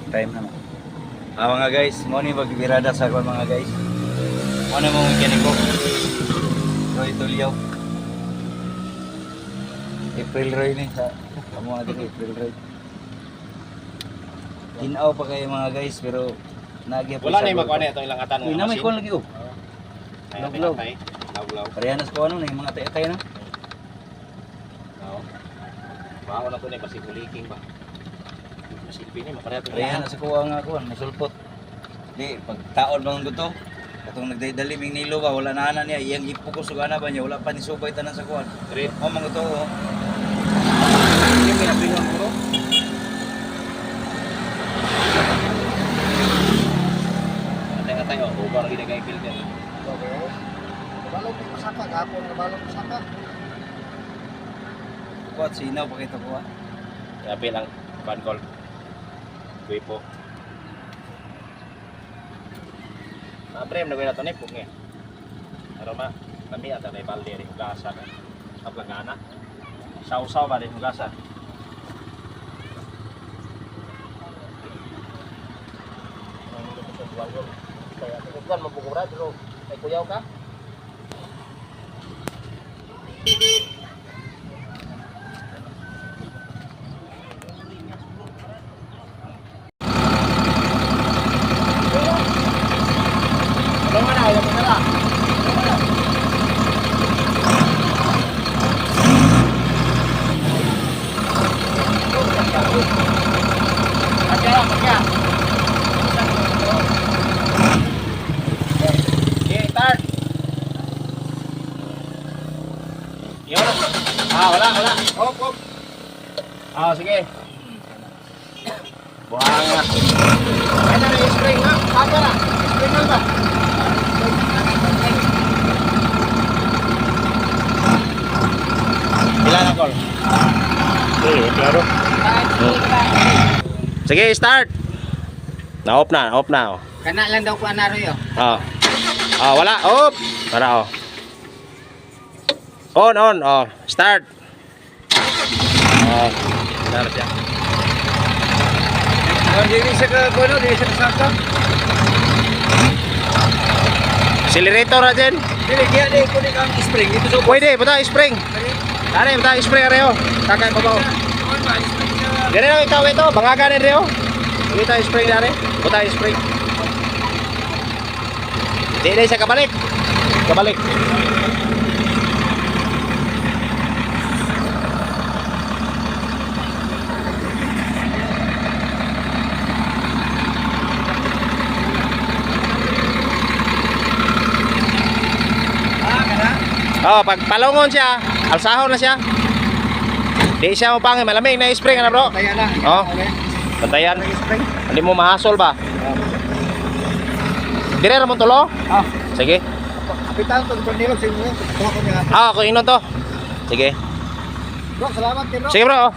time naman. Mga guys, mo ni magbirada sa ako mga guys. Ano mo mekaniko? Roy Tulyaw. April Roy ni sa amo natin April Roy. Tinaw pa kayo mga guys pero nagya Wala na yung magkuha na ito ilang atan mo. Ina may kon lagi oh. Laglaw. Laglaw. Parehanas ko ano na yung mga tay-tay na. Oo. Baho na ito na kasi kuliking ba. Masilpi ni mapareha ito. Parehanas ko ang kuan musulpot. Di pag taon bang to katong nagdaydalim ing nilo ba wala na ana niya iyang ipuko sugana ba niya wala pa ni subay tanan sa kuan. Great. O mga to oh. Yung pinapingon ko. Atay-atay oh, ubar lagi na kay filter. Balong ko pasaka, gapon na balong pasaka. Kuat sinaw pakita ko ah. Grabe lang ban call. Guipo. Nabrem na gaya ito na ipong eh. Pero ma, kami ata na ibalde rin hugasa ka. Kaplagana. Saw-saw ba rin hugasa? Kaya tukugan mabukura dulu. Ay kuyaw ka? Ano man ayaw mo na. Pagka. Okay, start. Yun. Wala. Hop. Sige. Buhang na. Ay na yung spring ha. Hapa na. Spring na ba? Ilan ang call? Klaro. Sige, start. Na-off na. Kana lang daw ko anaro yo. Wala. Off. Para On. Start. Start siya. Dili siya ka kuno, dili siya kasaka. Accelerator na dyan. Dili kaya di ko ni kang spring dito so. Pwede, buta spring. Dali, buta spring areo. Takay babaw. Dali lang ikaw ito, bangagan ni Reo. Buta spring dali. Buta spring. Dili siya kabalik. Pag palungon siya, alsahon na siya. Di siya mapangin, malamig na spring na bro. Kaya na. Bantayan. Hindi mo mahasol ba? Dire ra mo tulo? Sige. Kapitan to sa nilo sing mo. Kuha ko niya. Kung inon to. Sige. Bro, salamat kay bro. Sige bro.